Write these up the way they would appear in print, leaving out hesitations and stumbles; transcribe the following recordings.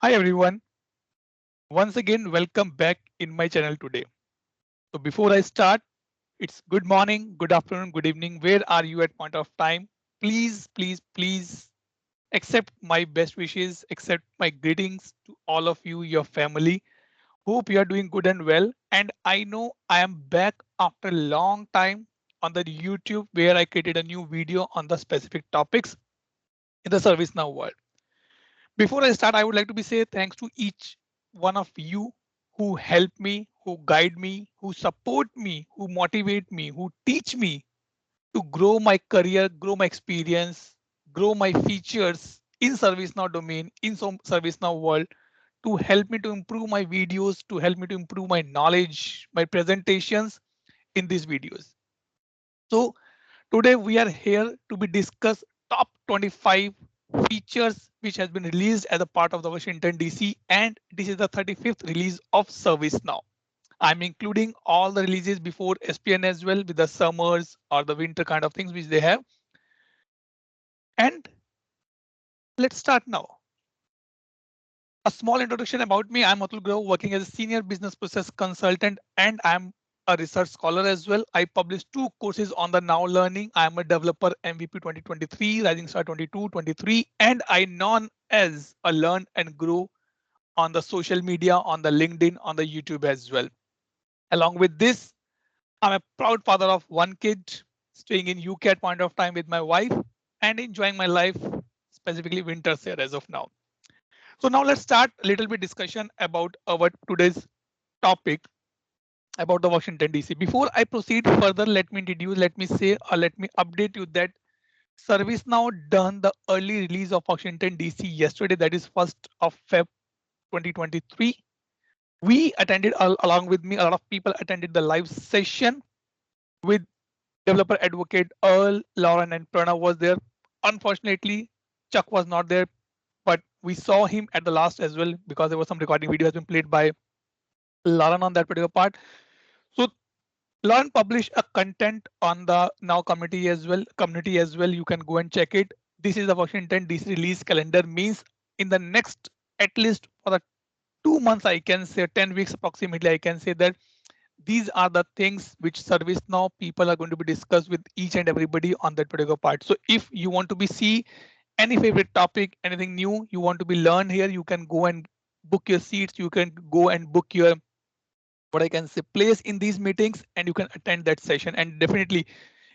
Hi everyone, once again welcome back in my channel today. So before I start, it's good morning, good afternoon, good evening. Where are you at point of time? Please accept my best wishes, accept my greetings to all of you, your family. Hope you are doing good and well. And I know I am back after a long time on the YouTube where I created a new video on the specific topics in the ServiceNow world. Before I start, I would like to be say thanks to each one of you who help me, who guide me, who support me, who motivate me, who teach me to grow my career, grow my experience, grow my features in ServiceNow domain, in some ServiceNow world, to help me to improve my videos, to help me to improve my knowledge, my presentations in these videos. So today we are here to be discuss top 25 features which has been released as a part of the Washington DC, and this is the 35th release of ServiceNow. I'm including all the releases before SPN as well with the summers or the winter kind of things which they have. And let's start now. A small introduction about me. I'm Atul Grove, working as a senior business process consultant, and I'm a research scholar as well. I published two courses on the Now Learning. I'm a developer MVP 2023, Rising Star 22, 23, and I known as a Learn and Grow on the social media, on the LinkedIn, on the YouTube as well. Along with this, I'm a proud father of one kid, staying in UK at point of time with my wife, and enjoying my life, specifically winters here as of now. So now let's start a little bit discussion about our today's topic about the Washington DC. Before I proceed further, let me introduce, let me say, or let me update you that ServiceNow done the early release of Washington DC yesterday, that is 1st of Feb 2023. We attended along with me, a lot of people attended the live session with developer advocate Earl, Lauren, and Pranav was there. Unfortunately, Chuck was not there, but we saw him at the last as well because there was some recording video has been played by Lauren on that particular part. So Lauren published a content on the Now community as well. You can go and check it. This is the Washington DC release calendar, means in the next at least for the 2 months, I can say 10 weeks approximately, I can say that these are the things which ServiceNow people are going to be discussed with each and everybody on that particular part. So if you want to be see any favorite topic, anything new you want to be learn here, you can go and book your seats. You can go and book your what I can say place in these meetings, and you can attend that session. And definitely,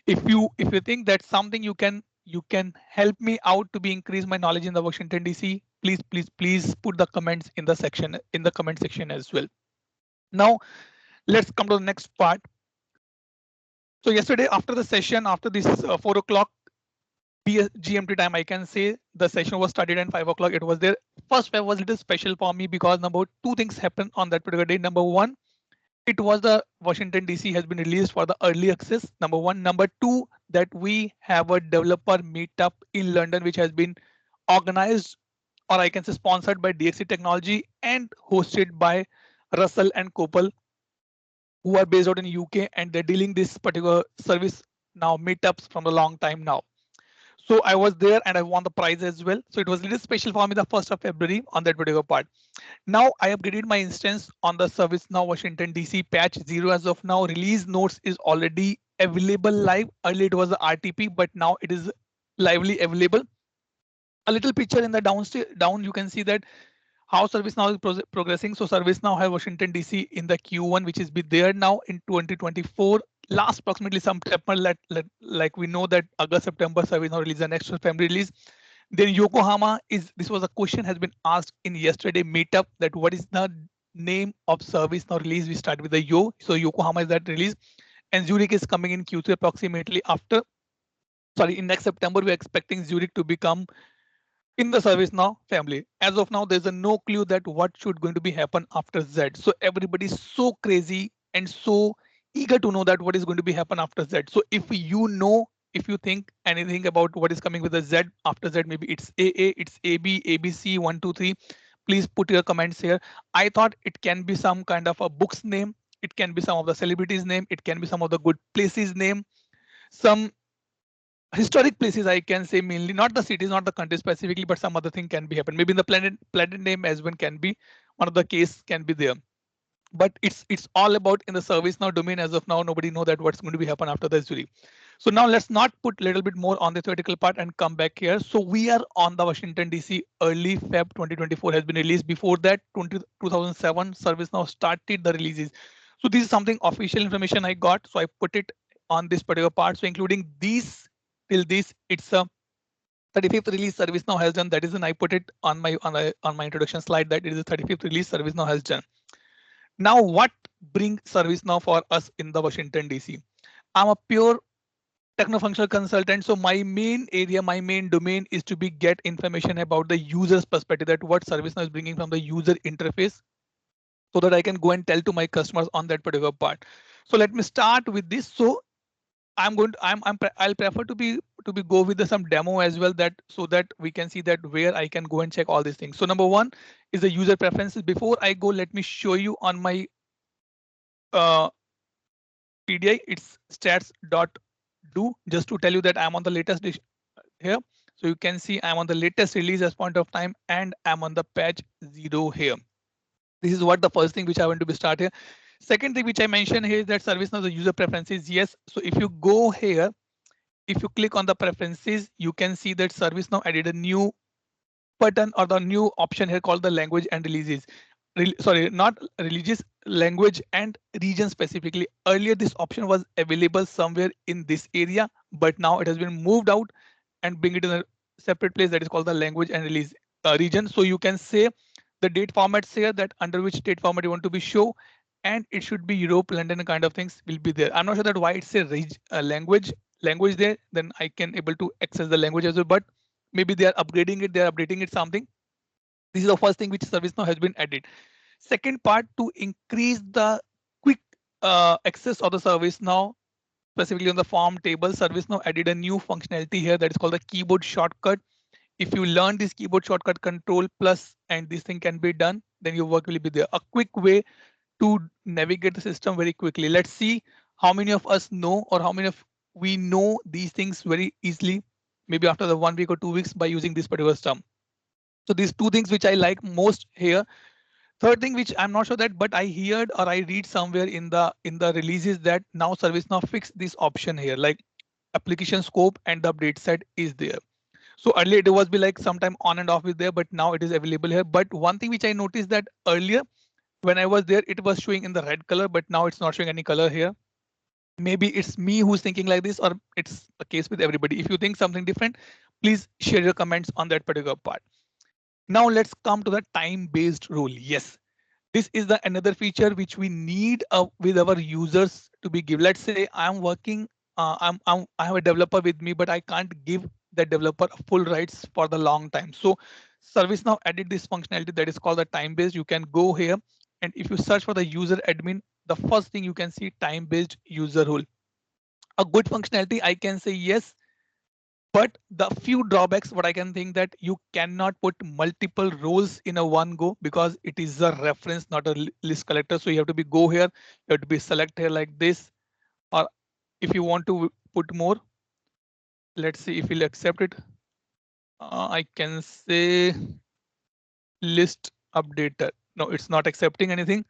if you think that something you can help me out to be increase my knowledge in the Washington DC, please put the comments in the section in the comment section as well. Now let's come to the next part. So yesterday after the session, after this 4 o'clock GMT time, I can say the session was started at 5 o'clock. It was there. First Feb was a little special for me because number two things happened on that particular day. Number one, it was the Washington DC has been released for the early access. Number one. Number two, that we have a developer meetup in London, which has been organized, or I can say sponsored by DXC Technology and hosted by Russell and Copel, who are based out in UK, and they're dealing this particular service now meetups from a long time now. So I was there and I won the prize as well. So it was a little special for me the 1st of February on that particular part. Now I upgraded my instance on the ServiceNow Washington DC patch 0 as of now. Release notes is already available live. Earlier it was the RTP, but now it is lively available. A little picture in the down, you can see that how ServiceNow is progressing. So ServiceNow has Washington DC in the Q1, which is be there now in 2024. Last approximately September, like we know that August, September, ServiceNow release the next family release. Then Yokohama is, this was a question has been asked in yesterday meetup, that what is the name of ServiceNow release. We start with the Yo. So Yokohama is that release, and Zurich is coming in Q3 approximately after. Sorry, in next September, we're expecting Zurich to become in the ServiceNow family. As of now, there's a no clue that what should going to be happen after Z. So everybody's so crazy and so eager to know that what is going to be happen after Z. So if you know, if you think anything about what is coming with the Z after Z, maybe it's AA, it's AB, ABC, 1, 2, 3. Please put your comments here. I thought it can be some kind of a book's name. It can be some of the celebrities' name. It can be some of the good places' name. Some historic places, I can say mainly not the cities, not the country specifically, but some other thing can be happen. Maybe in the planet name as well can be one of the case can be there. But it's all about in the service now domain. As of now, nobody know that what's going to be happen after the jury. So now let's not put a little bit more on the theoretical part and come back here. So we are on the Washington DC. Early Feb 2024 has been released. Before that, 2007 ServiceNow started the releases. So this is something official information I got. So I put it on this particular part. So including these till this, it's a 35th release ServiceNow has done. That is, and I put it on my introduction slide that it is the 35th release ServiceNow has done. Now, what brings ServiceNow for us in the Washington DC? I'm a pure techno-functional consultant. So my main area, my main domain is to be get information about the user's perspective, that what ServiceNow is bringing from the user interface, so that I can go and tell to my customers on that particular part. So let me start with this. So I'm going to I'll prefer to be go with some demo as well, that so that we can see that where I can go and check all these things. So number one is the user preferences. Before I go, let me show you on my uh, PDI. It's stats.do, just to tell you that I'm on the latest here. So you can see I'm on the latest release as point of time, and I'm on the patch 0 here. This is what the first thing which I want to be start here. Second thing which I mentioned here is that ServiceNow the user preferences. Yes. So if you go here, if you click on the preferences, you can see that ServiceNow added a new button or the new option here called the language and releases. Sorry, not releases, language and region specifically. Earlier, this option was available somewhere in this area, but now it has been moved out and bring it in a separate place that is called the language and release region. So you can say the date formats here, that under which date format you want to be show, and it should be Europe, London kind of things will be there. I'm not sure that why it's a language there. Then I can able to access the language as well, but maybe they are upgrading it, they are updating it something. This is the first thing which ServiceNow has been added. Second part, to increase the quick access of the ServiceNow, specifically on the form table, ServiceNow added a new functionality here that is called the keyboard shortcut. If you learn this keyboard shortcut control plus and this thing can be done, then your work will be there. A quick way to navigate the system very quickly. Let's see how many of us know, or how many of we know these things very easily, maybe after the 1 week or 2 weeks by using this particular term. So these two things which I like most here. Third thing which I'm not sure that, but I heard or I read somewhere in the releases that now ServiceNow fix this option here, like application scope and the update set is there. So earlier it was be like sometime on and off with there, but now it is available here. But one thing which I noticed that earlier when I was there, it was showing in the red color, but now it's not showing any color here. Maybe it's me who's thinking like this, or it's a case with everybody. If you think something different, please share your comments on that particular part. Now let's come to the time-based rule. Yes, this is the another feature which we need with our users to be given. Let's say I'm working, I have a developer with me, but I can't give the developer full rights for the long time. So ServiceNow added this functionality that is called the time-based. You can go here, and if you search for the user admin, the first thing you can see time-based user rule. A good functionality, I can say yes, but the few drawbacks what I can think that you cannot put multiple roles in a one go, because it is a reference, not a list collector. So you have to be go here, you have to be select here like this, or if you want to put more, let's see if we'll accept it. I can say list updater. No, it's not accepting anything.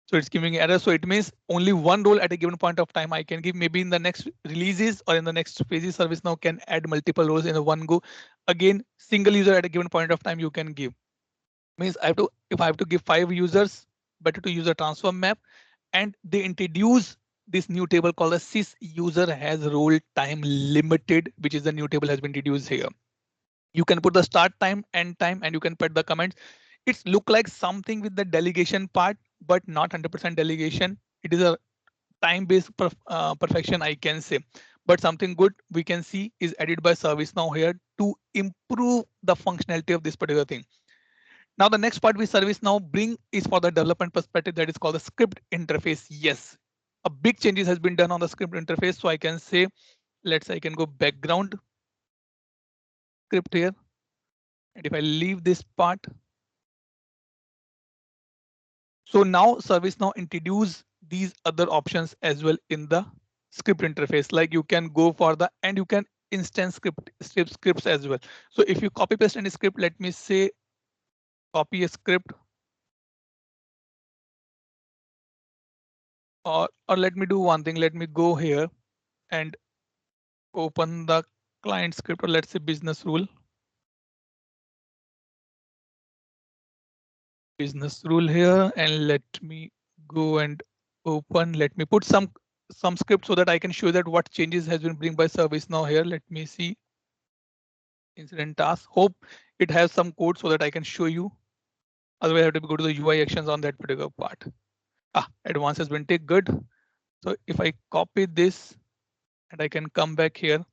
So it's giving error. So it means only one role at a given point of time I can give. Maybe in the next releases or in the next phases, ServiceNow can add multiple roles in a one go. Again, single user at a given point of time you can give. Means I have to, if I have to give 5 users, better to use a transform map. And they introduce this new table called the sys user has role time limited, which is the new table has been introduced here. You can put the start time, end time, and you can put the comments. It's look like something with the delegation part, but not 100% delegation. It is a time-based perfection, I can say. But something good we can see is added by ServiceNow here to improve the functionality of this particular thing. Now the next part we ServiceNow bring is for the development perspective, that is called the script interface. Yes, a big changes has been done on the script interface. So I can say, let's say I can go background script here. And if I leave this part, so now ServiceNow introduce these other options as well in the script interface. Like you can go for the, and you can instance scripts as well. So if you copy paste any script, let me say copy a script, or let me do one thing. Let me go here and open the client script, or let's say business rule here, and let me go and open. Let me put some script so that I can show that what changes has been bring by ServiceNow here. Let me see incident task. Hope it has some code so that I can show you. Otherwise, I have to go to the UI actions on that particular part. Advanced has been take good. So if I copy this and I can come back here,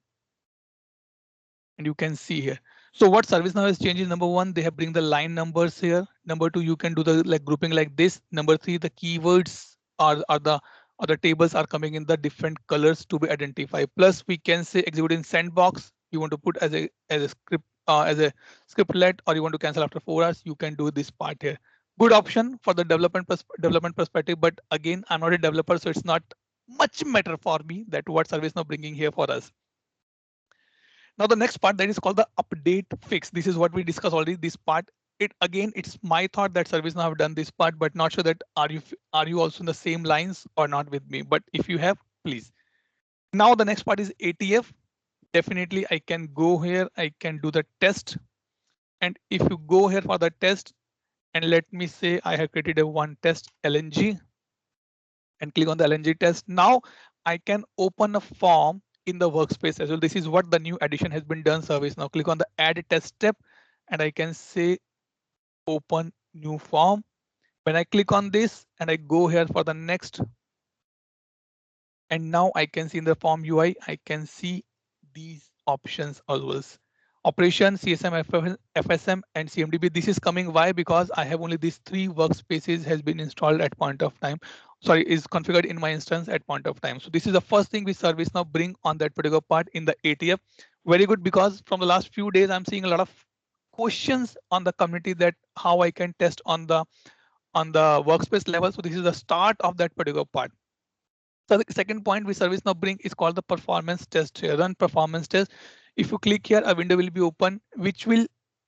and you can see here. So what ServiceNow has changed is number one, they have bring the line numbers here. Number two, you can do the like grouping like this. Number three, the keywords are the tables are coming in the different colors to be identified. Plus, we can say executing sandbox. You want to put as a script as a scriptlet, or you want to cancel after 4 hours. You can do this part here. Good option for the development perspective. But again, I'm not a developer, so it's not much matter for me that what ServiceNow bringing here for us. Now the next part that is called the update fix. This is what we discussed already. This part, it's my thought that ServiceNow have done this part, but not sure that are you also in the same lines or not with me. But if you have, please. Now the next part is ATF. Definitely I can go here. I can do the test. And if you go here for the test, and let me say I have created a one test LNG and click on the LNG test. Now I can open a form in the workspace as well. This is what the new addition has been done service. Now click on the add test step and I can say open new form. When I click on this and I go here for the next, and now I can see in the form UI, I can see these options always. Operation, CSM, FSM, and CMDB. This is coming why? Because I have only these three workspaces has been installed at point of time. Sorry, is configured in my instance at point of time. So this is the first thing which ServiceNow bring on that particular part in the ATF. Very good, because from the last few days, I'm seeing a lot of questions on the community that how I can test on the workspace level. So this is the start of that particular part. So the second point which ServiceNow bring is called the performance test here. Run performance test. If you click here, a window will be open, which will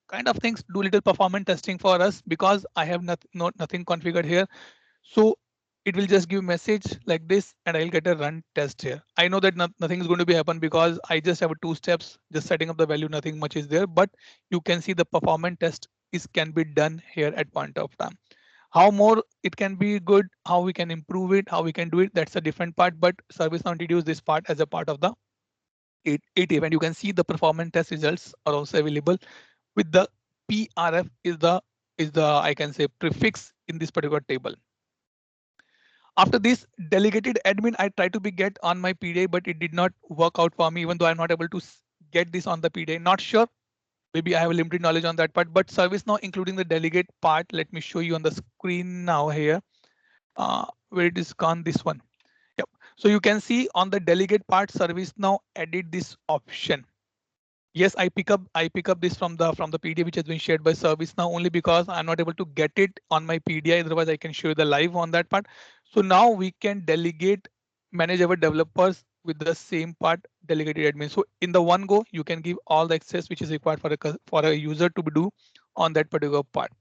kind of things do little performance testing for us, because I have nothing configured here. So it will just give message like this and I'll get a run test here. I know that nothing is going to be happen because I just have two steps, just setting up the value, nothing much is there, but you can see the performance test can be done here at point of time. How more it can be good, how we can improve it, how we can do it, that's a different part. But ServiceNow introduced this part as a part of the ATF, and you can see the performance test results are also available with the PRF is the I can say prefix in this particular table. After this delegated admin, I tried to be get on my PDA, but it did not work out for me, even though I'm not able to get this on the PDA. Not sure. Maybe I have a limited knowledge on that part, but ServiceNow, including the delegate part, let me show you on the screen now here. Where it is gone, this one. Yep. So you can see on the delegate part, ServiceNow added this option. Yes, I pick up this from the PDA which has been shared by ServiceNow, only because I'm not able to get it on my PDA. Otherwise, I can show you the live on that part. So now we can delegate, manage our developers with the same part, delegated admin. So in the one go, you can give all the access which is required for a user to do on that particular part.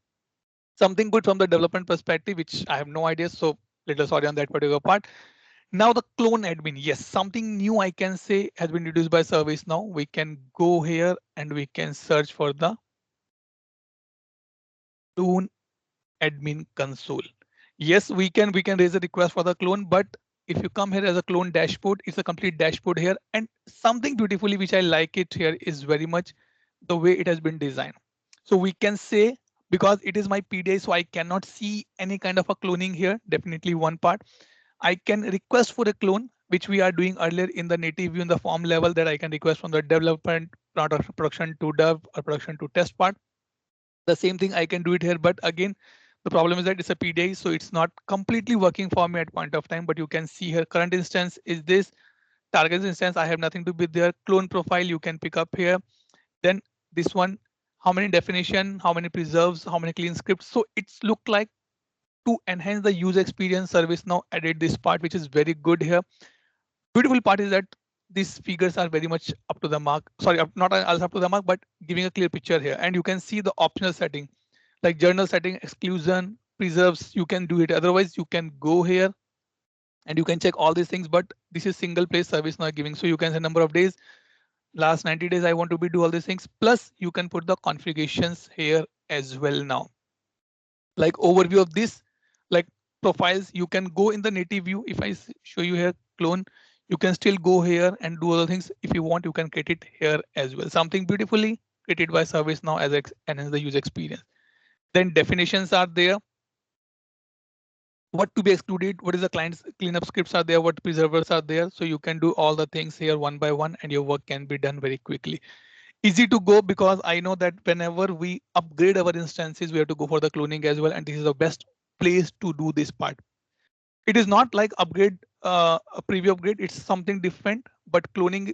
Something good from the development perspective, which I have no idea. So little sorry on that particular part. Now the clone admin, yes, something new I can say has been introduced by ServiceNow. We can go here and we can search for the clone admin console. Yes, we can raise a request for the clone, but if you come here as a clone dashboard, it's a complete dashboard here. And something beautifully which I like it here is very much the way it has been designed. So we can say, because it is my PDA, so I cannot see any kind of a cloning here. Definitely one part. I can request for a clone, which we are doing earlier in the native view in the form level, that I can request from the development production to dev or production to test part. The same thing I can do it here, but again, the problem is that it's a PDA, so it's not completely working for me at point of time. But you can see here, current instance is this, target instance, I have nothing to be there. Clone profile you can pick up here. Then this one, how many definition, how many preserves, how many clean scripts. So it's look like to enhance the user experience, ServiceNow added this part, which is very good here. Beautiful part is that these figures are very much up to the mark. Sorry, not as up to the mark, but giving a clear picture here. And you can see the optional setting like journal setting, exclusion, preserves. You can do it. Otherwise, you can go here and you can check all these things. But this is single place service now giving. So you can say number of days, last 90 days, I want to be do all these things. Plus, you can put the configurations here as well now. Like overview of this, like profiles, you can go in the native view. If I show you here clone, you can still go here and do other things. If you want, you can create it here as well. Something beautifully created by ServiceNow as enhance the user experience. Then definitions are there. What to be excluded, what is the client's cleanup scripts are there, what preservers are there. So you can do all the things here one by one and your work can be done very quickly. Easy to go because I know that whenever we upgrade our instances, we have to go for the cloning as well. And this is the best place to do this part. It is not like upgrade, a preview upgrade, it's something different, but cloning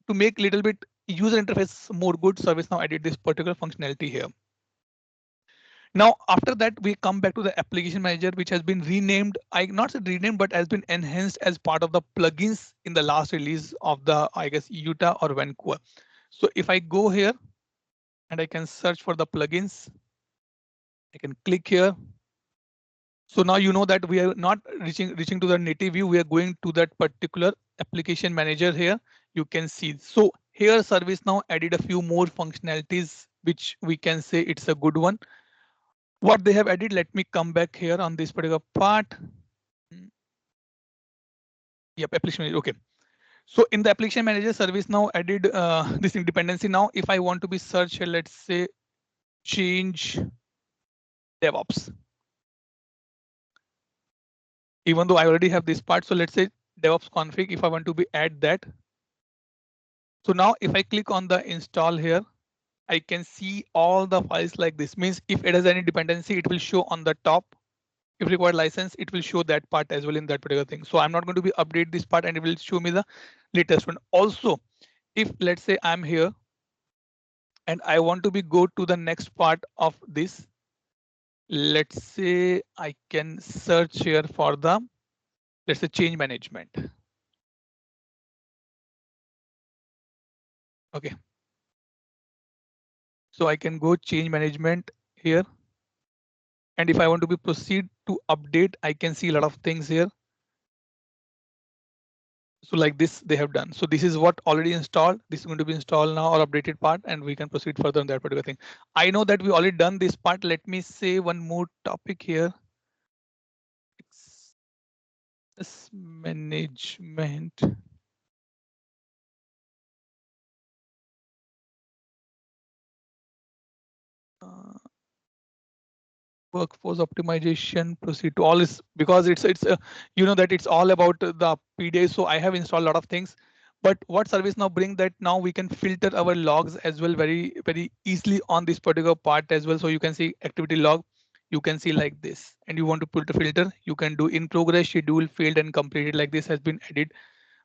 to make little bit user interface more good, ServiceNow added this particular functionality here. Now, after that, we come back to the application manager, which has been renamed. I not said renamed, but has been enhanced as part of the plugins in the last release of the, I guess, Utah or Vancouver. So if I go here and I can search for the plugins, I can click here. So now you know that we are not reaching to the native view. We are going to that particular application manager here. You can see. So here ServiceNow added a few more functionalities, which we can say it's a good one. What they have added, let me come back here on this particular part. Yep, application manager. Okay. So in the application manager, ServiceNow added this dependency. Now, if I want to be search here, let's say change DevOps. Even though I already have this part, so let's say DevOps config, if I want to be add that. So now if I click on the install here, I can see all the files like this. Means if it has any dependency, it will show on the top. If required license, it will show that part as well in that particular thing. So I'm not going to be update this part and it will show me the latest one. Also, if let's say I'm here and I want to be go to the next part of this, let's say I can search here for the, let's say change management. Okay. So I can go change management here. And if I want to be proceed to update, I can see a lot of things here. So like this they have done. So this is what already installed. This is going to be installed now or updated part, and we can proceed further on that particular thing. I know that we already done this part. Let me say one more topic here. Access management. Workforce optimization, proceed to all is because it's you know that it's all about the PDA. So I have installed a lot of things. But what service now bring that now we can filter our logs as well very easily on this particular part as well. So you can see activity log, you can see like this, and you want to put a filter, you can do in progress, schedule, failed and completed. Like this has been added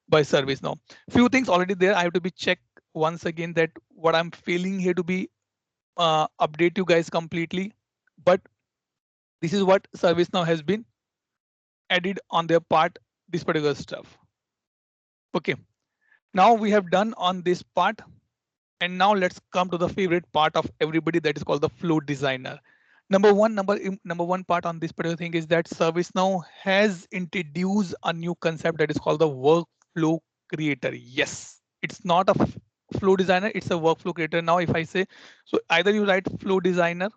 by service now. Few things already there. I have to be checked once again that what I'm feeling here to be update you guys completely. But this is what ServiceNow has been added on their part, this particular stuff. Okay, now we have done on this part. And now let's come to the favorite part of everybody, that is called the flow designer. Number one part on this particular thing is that ServiceNow has introduced a new concept that is called the workflow creator. Yes, it's not a flow designer, it's a workflow creator. Now, if I say, so either you write flow designer,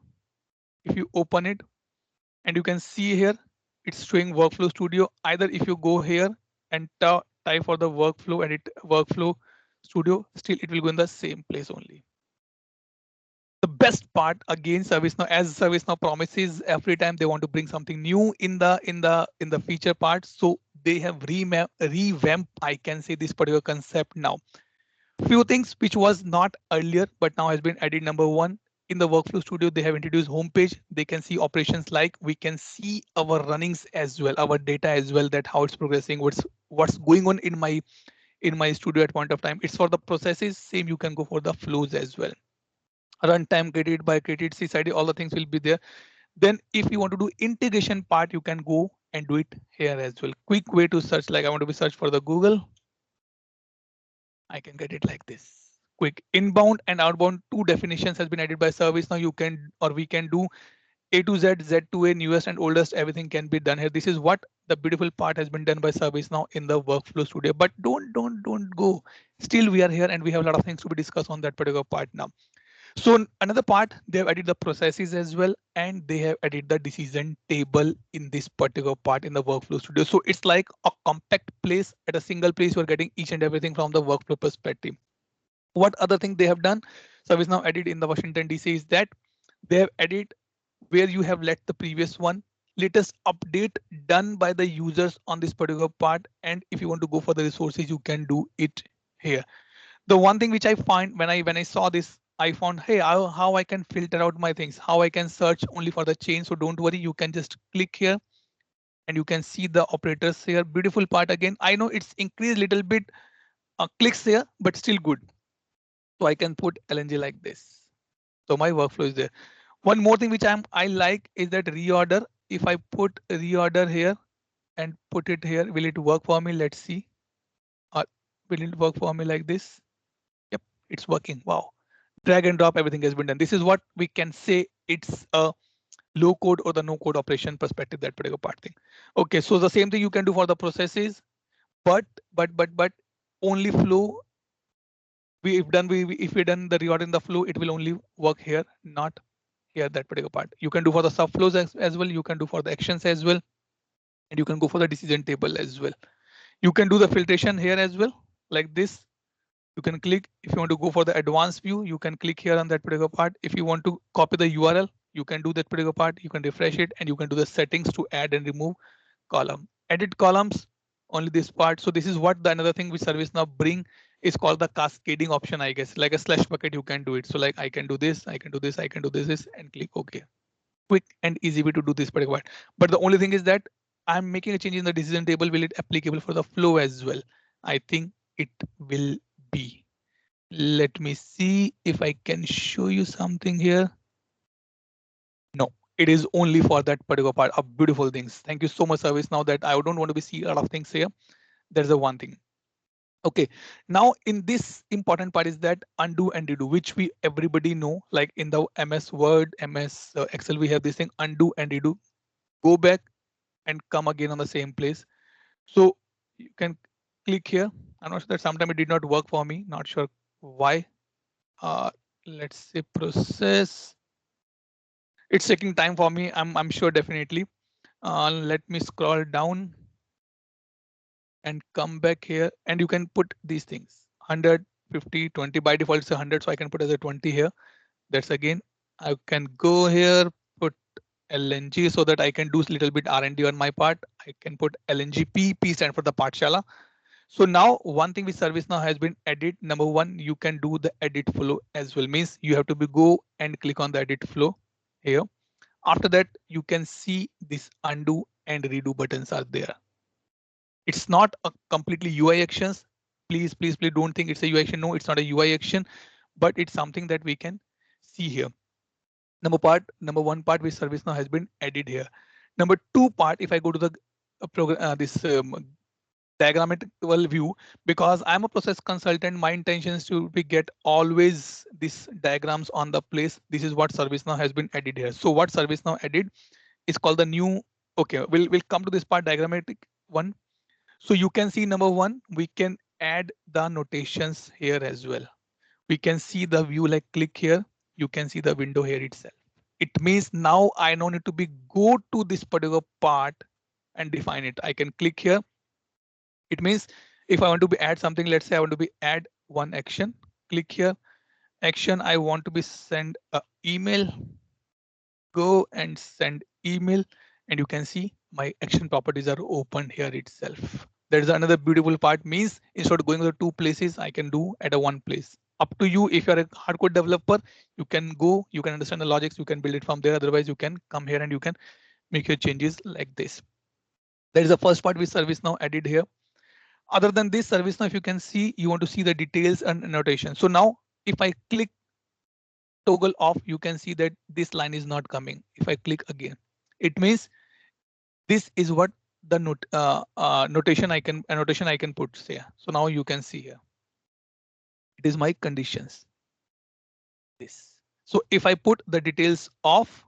if you open it, and you can see here, it's showing workflow studio. Either if you go here and type for the workflow, edit workflow studio, still it will go in the same place only. The best part again, ServiceNow, as ServiceNow promises every time they want to bring something new in the feature part. So they have revamped, I can say, this particular concept now. Few things which was not earlier, but now has been added. Number one, in the workflow studio, they have introduced homepage. They can see operations, like we can see our runnings as well, our data as well, that how it's progressing, what's going on in my studio at point of time. It's for the processes. Same, you can go for the flows as well. Runtime, created by created, CSID, all the things will be there. Then if you want to do integration part, you can go and do it here as well. Quick way to search, like I want to be search for the Google. I can get it like this. Quick inbound and outbound, two definitions has been added by service. Now you can or we can do A to Z, Z to A, newest and oldest, everything can be done here. This is what the beautiful part has been done by service now in the workflow studio. But don't go. Still, we are here and we have a lot of things to be discussed on that particular part now. So another part, they have added the processes as well, and they have added the decision table in this particular part in the workflow studio. So it's like a compact place at a single place. You're getting each and everything from the workflow perspective. What other thing they have done? ServiceNow added in the Washington DC is that they have added where you have let the previous one latest update done by the users on this particular part. And if you want to go for the resources, you can do it here. The one thing which I find when I saw this, I found, hey, how I can filter out my things, how I can search only for the chain. So don't worry, you can just click here and you can see the operators here. Beautiful part again. I know it's increased a little bit clicks here, but still good. So I can put LNG like this. So my workflow is there. One more thing which I like is that reorder. If I put reorder here and put it here, will it work for me? Let's see. Or will it work for me like this? Yep, it's working. Wow. Drag and drop, everything has been done. This is what we can say it's a low code or the no code operation perspective, that particular part thing. Okay, so the same thing you can do for the processes, but only flow. If we done the reorder in the flow, it will only work here, not here, that particular part. You can do for the subflows as well. You can do for the actions as well. And you can go for the decision table as well. You can do the filtration here as well, like this. You can click if you want to go for the advanced view. You can click here on that particular part. If you want to copy the URL, you can do that particular part. You can refresh it and you can do the settings to add and remove column. Edit columns, only this part. So this is what the another thing which ServiceNow bring is called the cascading option, I guess. Like a slash bucket, you can do it. So like I can do this, I can do this, I can do this, and click OK. Quick and easy way to do this particular part. But the only thing is that I'm making a change in the decision table. Will it applicable for the flow as well? I think it will be. Let me see if I can show you something here. No, it is only for that particular part of beautiful things. Thank you so much, service. Now that I don't want to be see a lot of things here. There's the one thing. Okay, now in this important part is that undo and redo, which we everybody know, like in the MS Word, MS Excel, we have this thing undo and redo. Go back and come again on the same place. So you can click here. I'm not sure that sometimes it did not work for me. Not sure why. Uh, let's say process. It's taking time for me. I'm sure definitely. Let me scroll down and come back here and you can put these things 100, 50, 20 by default it's 100. So I can put as a 20 here. That's again, I can go here, put LNG so that I can do a little bit R&D on my part. I can put LNGP, P stand for the Patshala. So now one thing with ServiceNow has been added. Number one, you can do the edit flow as well. Means you have to be go and click on the edit flow here. After that, you can see this undo and redo buttons are there. It's not a completely UI actions. Please don't think it's a UI action. No, it's not a UI action, but it's something that we can see here. Number one part which ServiceNow has been added here. Number two part, if I go to the program, this diagrammatical view, because I'm a process consultant, my intention is to be get always these diagrams on the place. This is what ServiceNow has been added here. So what ServiceNow added is called the new. Okay, we'll come to this part diagrammatic one. So you can see number one, we can add the notations here as well. We can see the view, like click here. You can see the window here itself. It means now I don't need to be go to this particular part and define it. I can click here. It means if I want to be add something, let's say I want to be add one action, click here, action. I want to be send a email, go and send email, and you can see my action properties are opened here itself. There's another beautiful part, means instead of going to two places, I can do at a one place. Up to you. If you're a hardcore developer, you can go, you can understand the logics, you can build it from there. Otherwise, you can come here and you can make your changes like this. That is the first part with ServiceNow added here. Other than this, ServiceNow, if you can see, you want to see the details and annotation. So now if I click toggle off, you can see that this line is not coming. If I click again, it means this is what the notation I can annotation I can put here. So now you can see here. It is my conditions. This. So if I put the details off,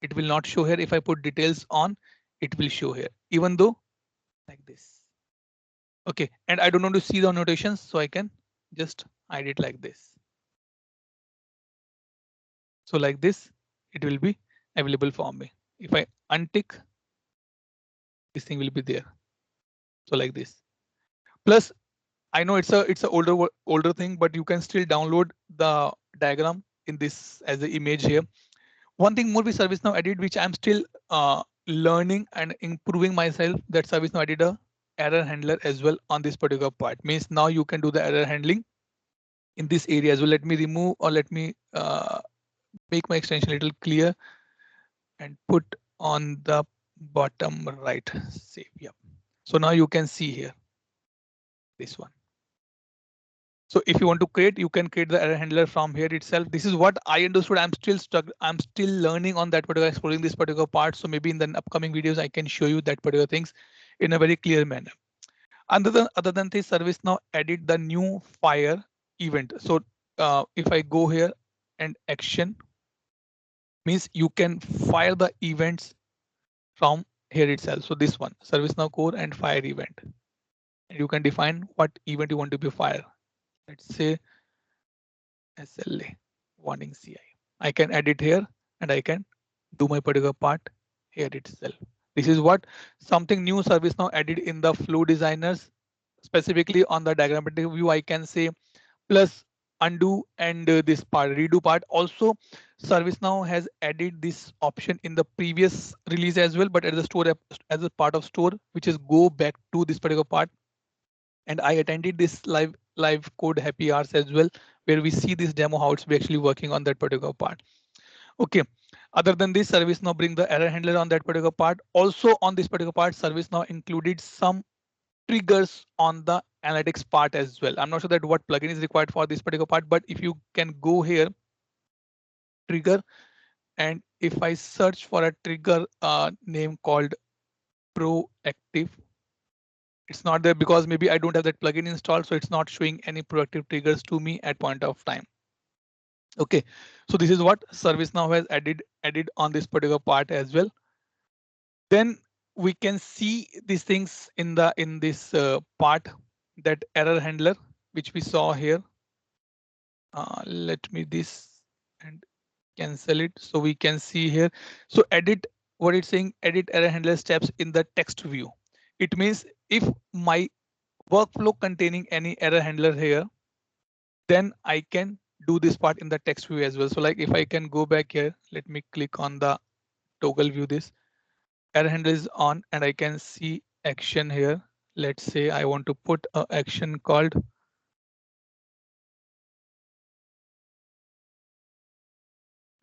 it will not show here. If I put details on, it will show here, even though like this. Okay, and I don't want to see the annotations, so I can just hide it like this. So like this, it will be available for me. If I untick, this thing will be there. So like this. Plus, I know it's a older thing, but you can still download the diagram in this as the image here. One thing more with ServiceNow added, which I'm still learning and improving myself, that ServiceNow added a error handler as well on this particular part. Means now you can do the error handling in this area as well. Let me remove, or let me make my extension a little clear and put on the bottom right. Save. Yep. So now you can see here this one. So if you want to create, you can create the error handler from here itself. This is what I understood. I'm still stuck. I'm still learning on that particular, exploring this particular part. So maybe in the upcoming videos, I can show you that particular things in a very clear manner. Other than this, ServiceNow added the new fire event. So if I go here and action, means you can fire the events from here itself. So this one, ServiceNow core and fire event. And you can define what event you want to be fire. Let's say SLA warning CI. I can edit here and I can do my particular part here itself. This is what something new ServiceNow added in the flow designers, specifically on the diagrammatic view. I can say plus undo and this part redo part. Also, ServiceNow has added this option in the previous release as well, but at the store as a part of store, which is go back to this particular part. And I attended this live code happy hours as well, where we see this demo how it's actually working on that particular part. Okay. Other than this, ServiceNow bring the error handler on that particular part. Also on this particular part, ServiceNow included some triggers on the analytics part as well. I'm not sure that what plugin is required for this particular part, but if you can go here, trigger, and if I search for a trigger name called proactive, it's not there because maybe I don't have that plugin installed, so it's not showing any proactive triggers to me at point of time. Okay, so this is what ServiceNow has added on this particular part as well. Then we can see these things in this part, that error handler which we saw here. Let me this and cancel it so we can see here. So edit, what it's saying, edit error handler steps in the text view. It means if my workflow containing any error handler here, then I can do this part in the text view as well. So like if I can go back here, let me click on the toggle view, this error handler is on and I can see action here. Let's say I want to put a action called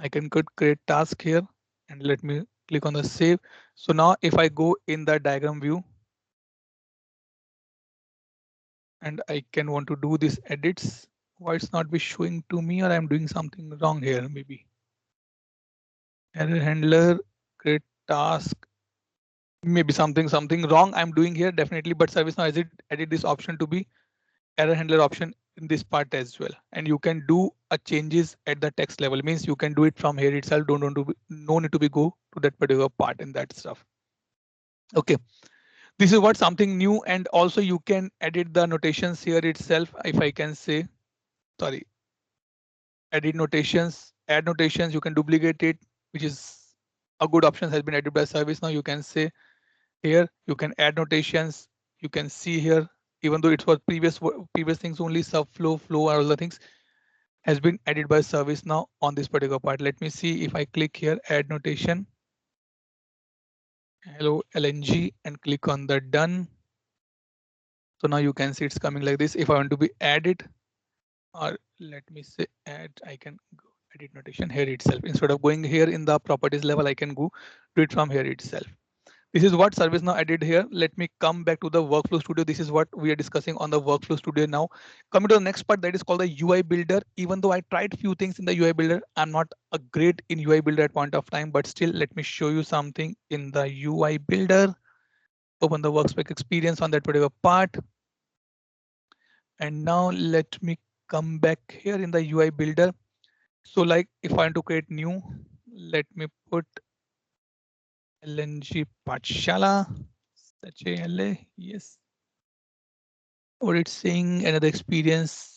I can create task here and let me click on the save. So now if I go in the diagram view and I can want to do this edits, why it's not be showing to me, or I'm doing something wrong here maybe. Error handler, create task, maybe something wrong I'm doing here definitely, but ServiceNow has added this option to be error handler option in this part as well. And you can do a changes at the text level, means you can do it from here itself. Don't want to be, no need to be go to that particular part in that stuff. Okay, this is what something new, and also you can edit the notations here itself. If I can say, sorry, edit notations, add notations, you can duplicate it, which is a good option, has been added by ServiceNow. You can say here, you can add notations. You can see here, even though it was previous things only, subflow, flow, or other things has been added by ServiceNow on this particular part. Let me see if I click here, add notation. Hello LNG, and click on the done. So now you can see it's coming like this. If I want to be added, or let me say add, I can go edit notation here itself. Instead of going here in the properties level, I can go do it from here itself. This is what ServiceNow added here. Let me come back to the workflow studio. This is what we are discussing on the workflow studio now. Coming to the next part, that is called the UI builder. Even though I tried few things in the UI builder, I'm not a great in UI builder at point of time, but still let me show you something in the UI builder. Open the workspace experience on that particular part. And now let me come back here in the UI builder. So like if I want to create new, let me put LNG Pathshala, HALA, yes. What it's saying, another experience.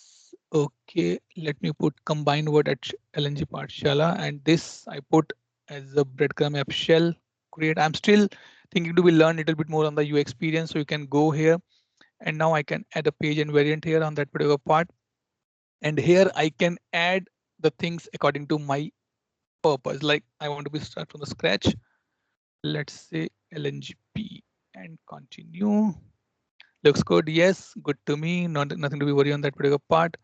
Okay, let me put combined word at LNG Pathshala, and this I put as a breadcrumb app shell create. I'm still thinking to be learn a little bit more on the UI experience, so you can go here and now I can add a page and variant here on that particular part. And here I can add the things according to my purpose. Like I want to be start from the scratch. Let's say LNGP and continue. Looks good. Yes, good to me. Nothing to be worried on that particular part.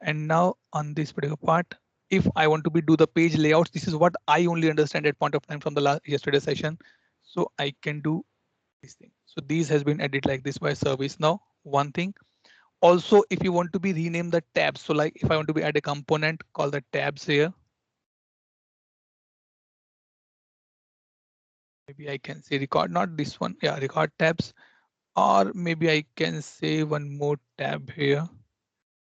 And now on this particular part, if I want to be do the page layouts, this is what I only understand at point of time from the last yesterday session. So I can do this thing. So these has been added like this by ServiceNow. One thing. Also, if you want to be rename the tabs, so like if I want to be add a component, call the tabs here. Maybe I can say record, not this one. Yeah, record tabs. Or maybe I can say one more tab here.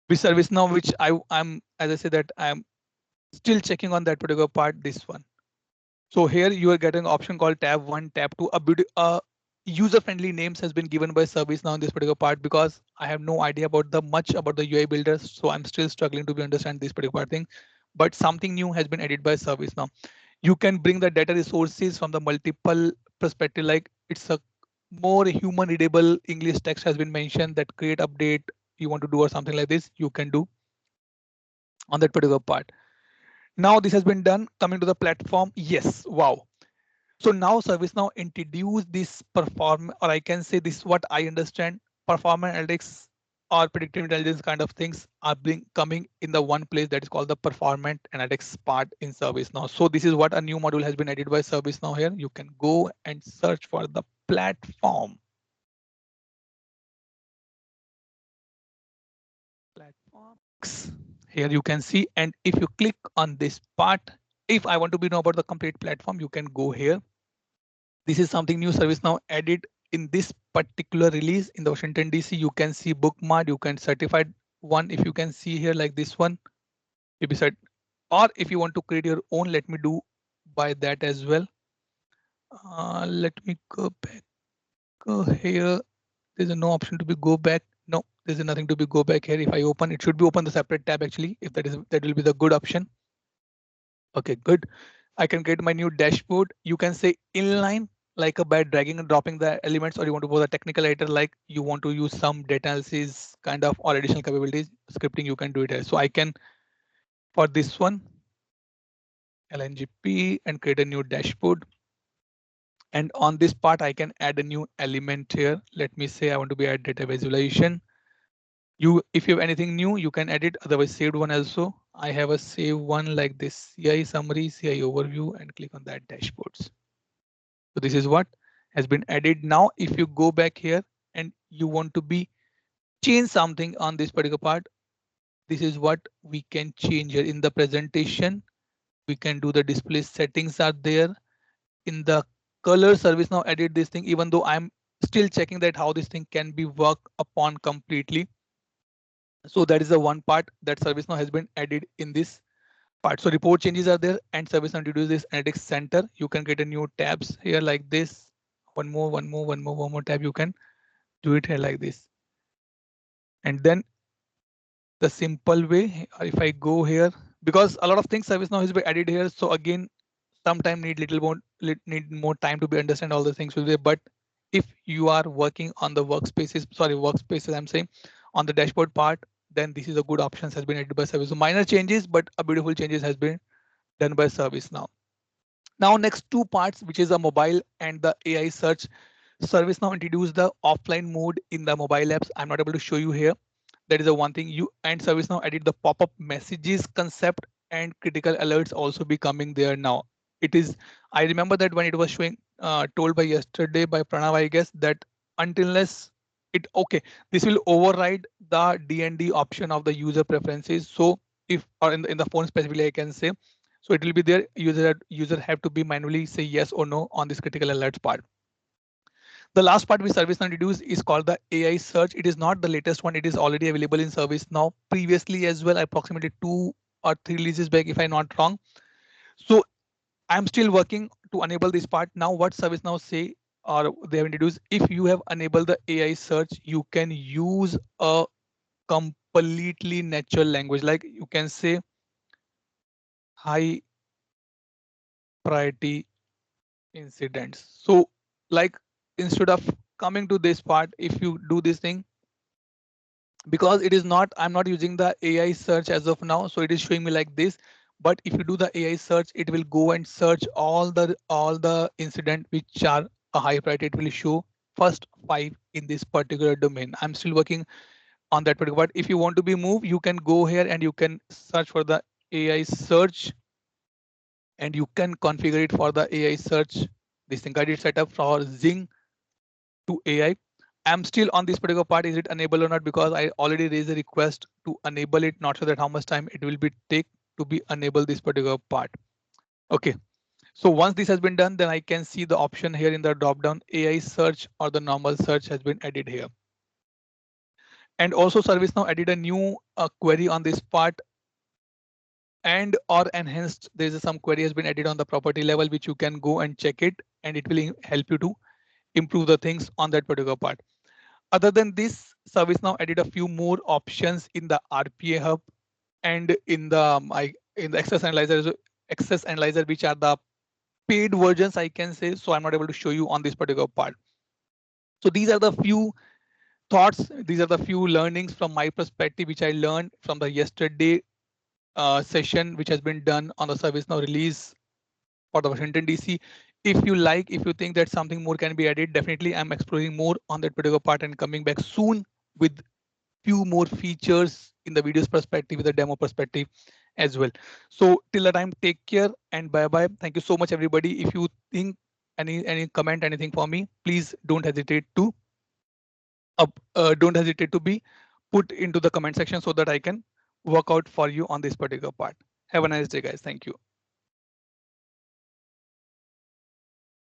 With ServiceNow, which I'm, as I say that I'm still checking on that particular part, this one. So here you are getting an option called tab 1, tab 2. A user-friendly names has been given by ServiceNow in this particular part because I have no idea about the much about the UI builders. So I'm still struggling to be understand this particular thing. But something new has been added by ServiceNow. You can bring the data resources from the multiple perspective, like it's a more human readable English text has been mentioned that create update you want to do or something like this, you can do on that particular part. Now this has been done. Coming to the platform, yes, wow. So now ServiceNow introduce this perform, or I can say this is what I understand, performance analytics or predictive intelligence kind of things are being coming in the one place that is called the performance analytics part in ServiceNow. So this is what a new module has been added by ServiceNow here. You can go and search for the platform. Platforms. Here you can see, and if you click on this part, if I want to be know about the complete platform, you can go here. This is something new ServiceNow added in this particular release in the Washington DC. You can see bookmark, you can certified one. If you can see here like this one, you decide, or if you want to create your own, let me do by that as well. Let me go back here. There's no option to be go back. No, there's nothing to be go back here. If I open, it should be open the separate tab actually. If that will be the good option. Okay, good. I can get my new dashboard. You can say inline like a by dragging and dropping the elements, or you want to go the technical editor like you want to use some data analysis kind of or additional capabilities scripting, you can do it here. So I can for this one LNGP and create a new dashboard. And on this part, I can add a new element here. Let me say I want to be add data visualization. If you have anything new, you can edit, otherwise saved one also. I have a save one like this CI summary, CI overview, and click on that dashboards. So this is what has been added. Now, if you go back here and you want to be change something on this particular part, this is what we can change here in the presentation. We can do the display settings are there in the color. Service now edit this thing, even though I'm still checking that how this thing can be worked upon completely. So that is the one part that ServiceNow has been added in this part. So report changes are there, and ServiceNow introduces this analytics center. You can get a new tabs here like this. One more tab. You can do it here like this. And then the simple way, if I go here, because a lot of things ServiceNow has been added here. So again, sometimes need more time to be understand all the things will be. But if you are working on the workspaces, I'm saying on the dashboard part, then this is a good option has been added by Service. So minor changes, but a beautiful changes has been done by ServiceNow. Now next two parts, which is a mobile and the AI search. ServiceNow introduced the offline mode in the mobile apps. I'm not able to show you here. That is the one thing you and ServiceNow added the pop-up messages concept, and critical alerts also be coming there now. It is, I remember that when it was showing told by yesterday by Pranav, I guess that until unless it okay, this will override the DND option of the user preferences. So if or in the phone specifically, I can say, so it will be there. User have to be manually say yes or no on this critical alerts part. The last part which ServiceNow introduced is called the AI search. It is not the latest one. It is already available in ServiceNow previously as well, approximately 2 or 3 releases back, if I'm not wrong. So I'm still working to enable this part. Now what ServiceNow say, or they have introduced, if you have enabled the AI search, you can use a completely natural language. Like you can say high priority incidents. So like instead of coming to this part, if you do this thing, because it is not, I'm not using the AI search as of now, so it is showing me like this. But if you do the AI search, it will go and search all the incident which are a high priority. It will show first 5 in this particular domain. I'm still working on that particular part. If you want to be moved, you can go here and you can search for the AI search, and you can configure it for the AI search. This thing I did set up for Zing to AI. I'm still on this particular part. Is it enabled or not? Because I already raised a request to enable it. Not sure that how much time it will be take to be enable this particular part. Okay. So once this has been done, then I can see the option here in the drop down AI search or the normal search has been added here. And also ServiceNow added a new query on this part, and or enhanced. There's some query has been added on the property level, which you can go and check it, and it will help you to improve the things on that particular part. Other than this, ServiceNow added a few more options in the RPA hub and in the in the access analyzer, which are the paid versions, I can say. So I'm not able to show you on this particular part. So these are the few thoughts. These are the few learnings from my perspective, which I learned from the yesterday session, which has been done on the ServiceNow release for the Washington DC. If you like, if you think that something more can be added, definitely I'm exploring more on that particular part and coming back soon with few more features in the videos perspective, with the demo perspective as well. So till the time, take care and bye bye. Thank you so much, everybody. If you think any comment, anything for me, please don't hesitate to be put into the comment section so that I can work out for you on this particular part. Have a nice day, guys. Thank you.